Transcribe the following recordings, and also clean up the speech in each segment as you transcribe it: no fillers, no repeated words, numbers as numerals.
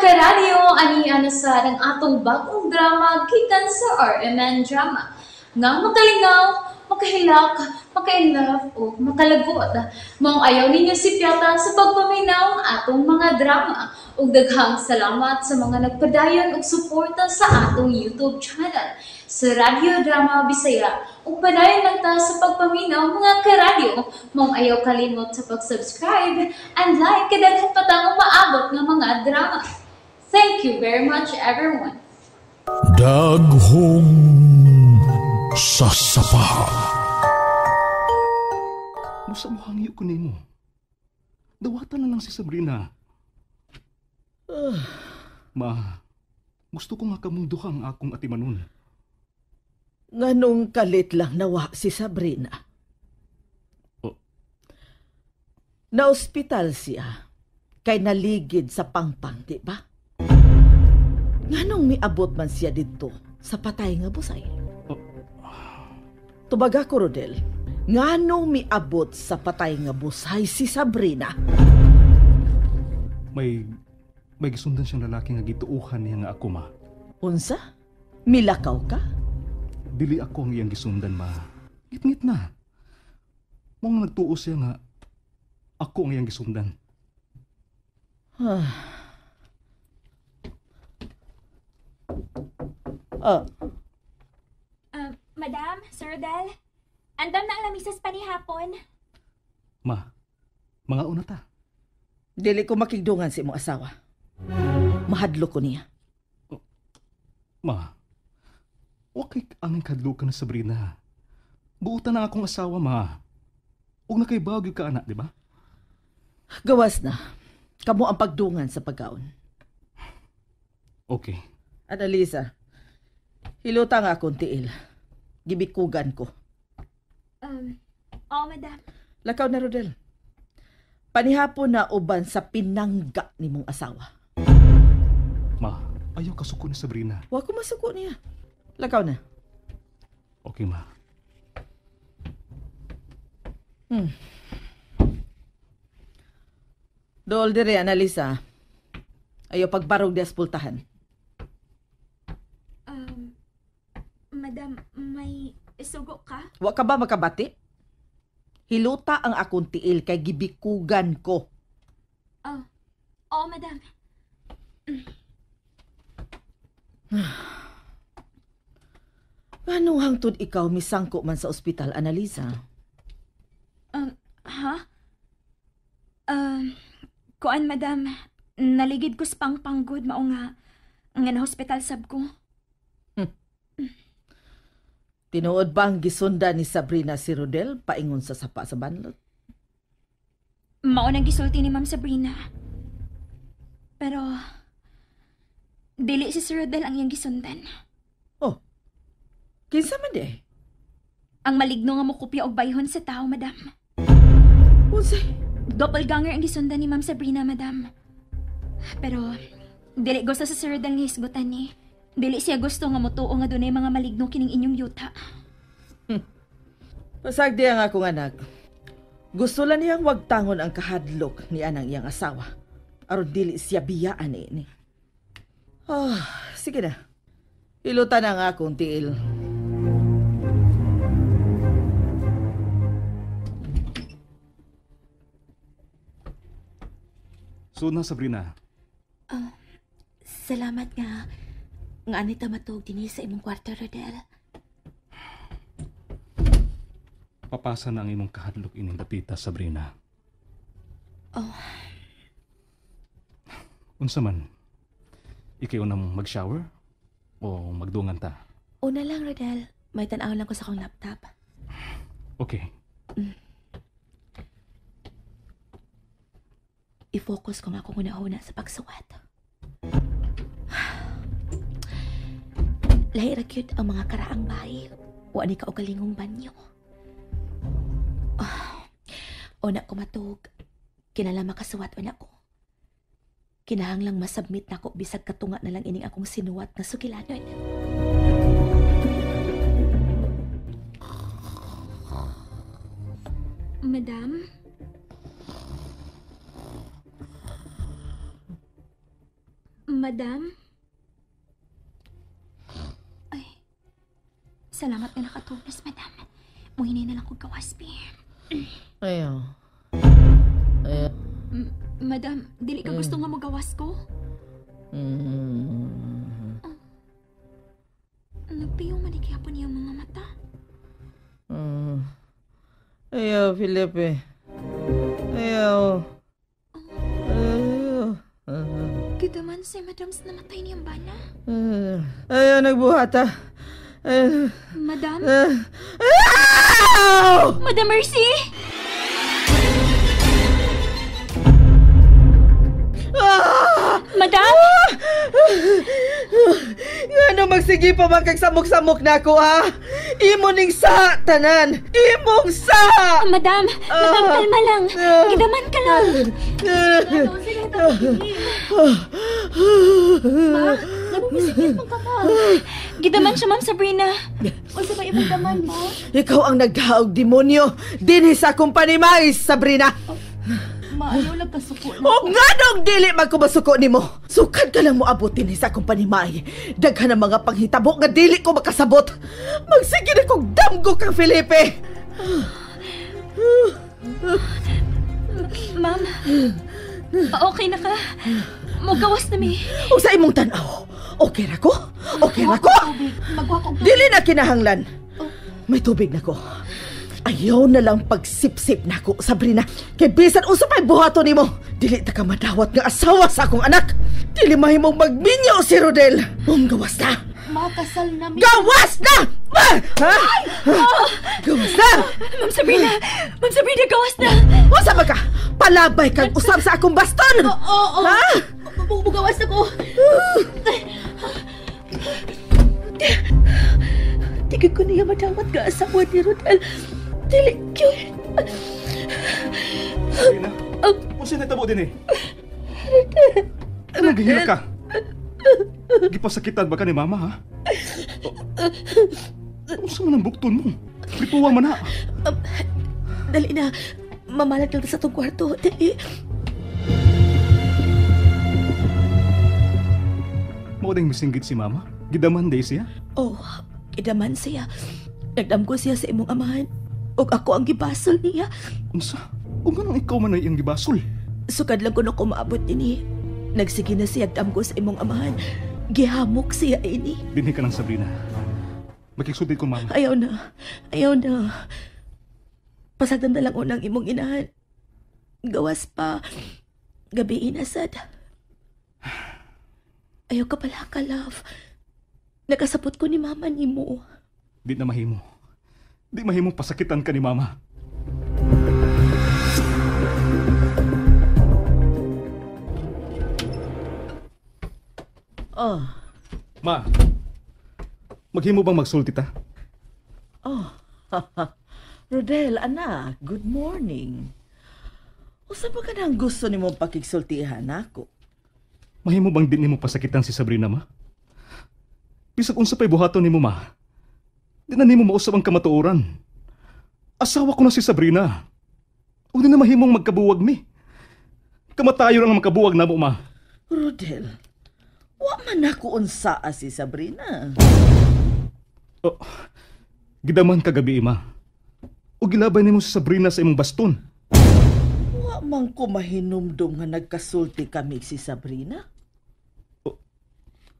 karadyo, ani sa ng atong bagong drama gikan sa RMN Drama. Nga makalingaw, makahilak, maka-inlove, o makalagot. Maong ayaw ninyo si Piata sa pagpaminaw ang atong mga drama. Ug daghang salamat sa mga nagpadayon ug suporta sa atong YouTube channel sa Radyo Drama Bisaya. Ug padayon lang ta sa pagpaminaw mga karadyo. Maong ayaw kalimot sa pag-subscribe and like kadaghan pa tang maabot ng mga drama. Thank you very much, everyone. Daghong sasapaha. Musa mo hangyo ko nimo. Dawatan na lang si Sabrina. Ma, gusto ko nga kamunduhang akong atimanon. Nganong kalit lang nawa si Sabrina. Oh. Na-ospital siya. Kay naligid sa pangpang, di ba? Nganong miabot man siya dito sa patay nga busay? Oh. Tubaga ko, Rodel. Nganong miabot sa patay nga busay si Sabrina? May gisundan siyang lalaki nga gituuhan niya nga ako, ma. Unsa? Milakaw ka? Dili ako ang iyang gisundan, ma. Ngit-ngit na. Mong nagtuo siya nga ako ang iyang gisundan. Madam, Sir Rodel, andam na ang lamisas panihapon. Ma, mga una ta. Dili ko makigdungan si imong asawa. Mahadlo ko niya. Ma, wakay angin kadlo ka na, Sabrina. Buutan na akong asawa, ma. Huwag na kay bagyo ka, anak, di ba? Gawas na. Kamu ang pagdungan sa pagkaon. Okay. Annalisa, hiluta nga akong tiil. Gibikugan ko. Oo, madam. Lakaw na, Rodel. Panihapon na uban sa pinangga ni mong asawa. Ma, ayaw kasuko ni Sabrina. Huwag ko masuko niya. Lakaw na. Okay, ma. Dool dire, Annalisa. Ayaw pagbarog di aspultahan. Madam, may isugo ka? Huwag ka ba makabati? Hiluta ang akong tiil kay gibikugan ko. Oo, madam. Anong hangtod ikaw misangko man sa ospital, Annalisa? Ha? Kuan, madam. Naligid ko sa pangpanggod, mao nga na hospital sab ko. Tinuod ba ang gisunda ni Sabrina si Rodel paingon sa sapa sa banlot? Mao nang gisulti ni Ma'am Sabrina. Pero dili si Sir Rodel ang iyang gisundan. Oh, kinsa man di? Ang maligno nga mokopya og bayhon sa tao, madam. Unsay? Doppelganger ang gisundan ni Ma'am Sabrina, madam. Pero dili gusto sa Sir Rodel nga hisgutan ni. Dili siya gusto nga motuo nga dunay mga maligno kining inyong yuta. Pasag di ang akong anak. Gusto lang niyang wagtangon ang kahadlok ni anang iyang asawa. Aron dili siya biyaan ni. Sige na. Ilutan na nga akong tiil. So na, Sabrina. Salamat nga. Nga anay ta matug dinhi sa imong kwarto, Rodel. Papasa na ang imong kahadlok ining dapita, Sabrina. Unsa man? Ikaw na mag-shower? O magdungan ta? Una lang, Rodel. May tanaw lang ko sa akong laptop. Okay. I-focus ko nga kung una-una sa pagsuwat. Lahi ra cute ang mga karaang bahay. Wa ni ka og kalingong banyo. Una ko matug. Kinala makasuwat una ko. Kinahanglang masubmit na ko bisag katunga na lang ining akong sinuwat na sugilanon. Madam? Madam? Ay, salamat na nakatubos, madam. Muhinay na lang kong kawaspi. Ayaw. Madam, dili ka gusto nga magawas ko? Nagtiyong manigyapon niya mga mata. Ayaw, Felipe. Ayaw. Kita man si madam sa namatay niyang bana. Ayaw, nagbuhata. Madam? Ayaw! Madam Mercy! Madam? Nga magsige pa man kag samok-samok na ako, ha? Imo ning sa, tanan! Imong sa! Madam, kalma lang. Gidaman ka lang. Nabumisigit mo ka pa. Gidaman siya, Ma'am Sabrina. O sa ba ibang daman mo? Ikaw ang nagdaog demonyo dinhi sa akong panimais, Sabrina. Maayaw lang kasuko na. O nga nung dili magkumasuko nimo. Sukad ka lang mo abutin sa akong panimay. Daghan ang mga panghitabo nga dili ko makasabot. Magsige na kong damgo kang Felipe. Ma'am, okay na ka? Magawas na mi. O sa imong tanaw, okay ra ko? Okay ra ko? Magwakog na. Dili na kinahanglan. May tubig na ko. Ayaw na lang pagsipsip na ko, Sabrina. Kay bisan usa pa'y buhaton nimo. Dili ta ka madawat nga asawa sa akong anak. Dili mahimong magminyo si Rodel. Gawas na. Makasal na mi. Gawas na! Ha? Gawas na! Ma'am Sabrina, gawas na. Usa ba ka? Palabay kang usab sa akong baston. Oo. Ha? Bugawas ako. Tigil ko niya madawat nga asawa ni Rodel. Dili yun. Sabrina, kung sinatabo din eh. Naghihirap ka. Gipasakitan ba ka ni Mama, ha? Kung saan man ang bukton mo? Lipuwa man na. Dali na. Mamalag lang sa itong kwarto. Dali. Maudang misinggit si Mama. Gidaman day siya. Oh, idaman siya. Nagdam ko siya sa imong amahan. Og ako ang gibasol niya. Unsa? Kung ganang ikaw man ay ang gibasol. Sukad lang ko na kumaabot ini. Nagsige na siya dam ko sa imong amahan. Gihamok siya ini. Dinhi ka ng Sabrina. Makiksulti ko, Mama. Ayaw na. Ayaw na. Pasagdan na lang unang imong inahan. Gawas pa. Gabi inasad. Ayaw ka pala ka, love. Nakasapot ko ni mama ni mo. Di na mahimo. Di mahimong pasakitan ka ni Mama. Oh. Ma, maghimo bang magsulti ta? Oh. Rodel, anak, good morning. Usa ba ka nang gusto ni mong pakigsultihan ako? Mahimo bang din nimo pasakitan si Sabrina, Ma? Bisag unsa pa'y buhaton nimo, Ma. Di na nimo mausap ang kamatuoran. Asawa ko na si Sabrina. Huwag na mahimong magkabuwag mi. Kamatayo lang ang magkabuwag na mo, Ma. Rodel, wa man ako unsa si Sabrina. Oh, gidaman kagabi, Ma. O gilabay nimo si Sabrina sa imong baston. Wa man ko mahinumdum nga nagkasulti kami si Sabrina.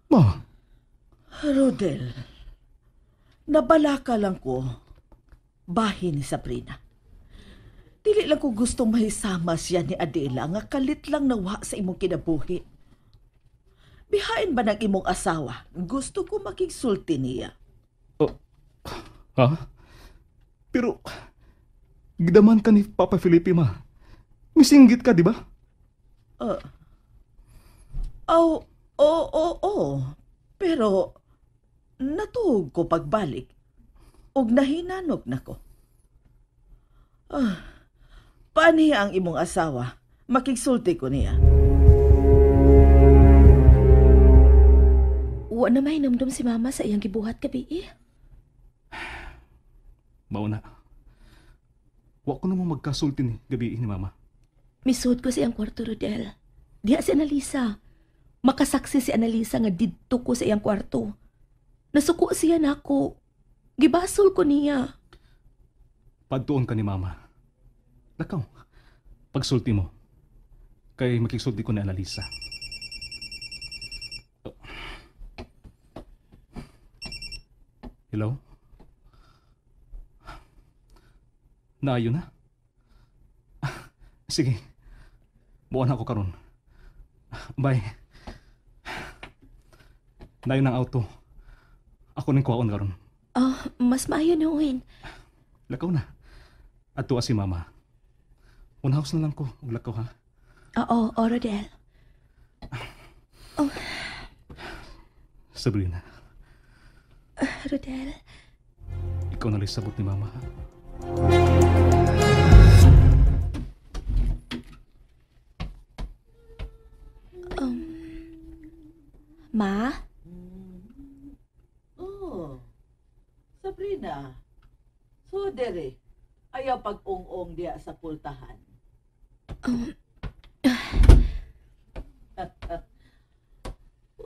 Ma, Rodel, nabalaka lang ko bahin ni Sabrina. Dili lang ko gustong mahisama siya ni Adela nga kalit lang nawa sa imong kinabuhi. Bihain ba ng imong asawa? Gusto ko makigsulti niya. ha? Pero, gidaman ka ni Papa Felipe, Ma. Misinggit ka, di ba? Oo. Pero, natuog ko pagbalik. Og nahinanog na ko. Paano ang imong asawa? Makigsulti ko niya. Wa na may namdom si mama sa iyang gibuhat gabi eh. Mauna. Wa ko namang magkasulti ni gabi ni Mama. Misuod ko sa iyang kwarto, Rodel. Diya si Annalisa. Makasaksi si Annalisa nga didto ko sa iyang kwarto. Nasuko siya nako. Gibasol ko niya. Padtuon ka ni Mama. Lakaw, pagsulti mo. Kay makiksulti ko ni Annalisa. Hello? Naayo na? Sige. Buwan ako karon. Bye. Naayo ng auto. Ako ning kuhaon karon. Mas maayo noon. Lakaw na. At tuwa si Mama. Unahos na lang ko. Ug lakaw ha. Oo, Rodel. Sabrina, Rodel. ikaw na lang sabot ni Mama ha. Ma? Oh, Sabrina. So, dere, ayaw pag-ong-ong diya sa pultahan.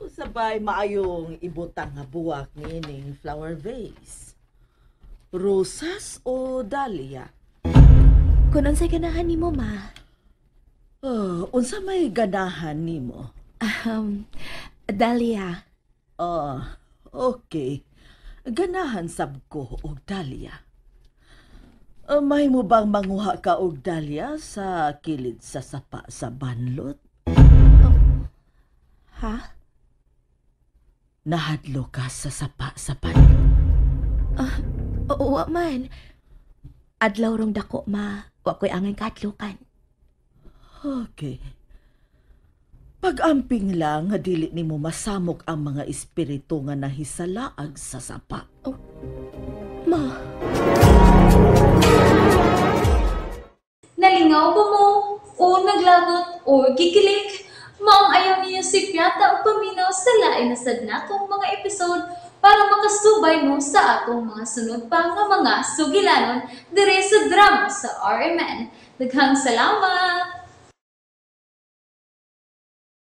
Sabay maayong ibutang nga buwak nining flower vase. Rosas o dahlia? Kung unsay ganahan nimo, ma? Oh, unsa may ganahan nimo? Dahlia. Oh, okay. Ganahan sab ko og dahlia. May mo bang manguha ka og dahlia sa kilid sa sapa sa banlot? Ha? Nahadlo ka sa sapa sa banlot? Oo, man. Adlaw rong dako, ma. Wa ko'y angay kaadlukan. Okay. Pag-amping lang nga dili nimo masamok ang mga espiritu nga nahisalaag sa sapa. Ma. Nalingaw ba mo? O naglagot? O gigilig? Maong ayaw niya si Piata o paminaw sa lain na sad natong mga episode para makasubay mo sa atong mga sunod pa nga mga sugilanon dire sa drama sa RMN. Daghang salamat!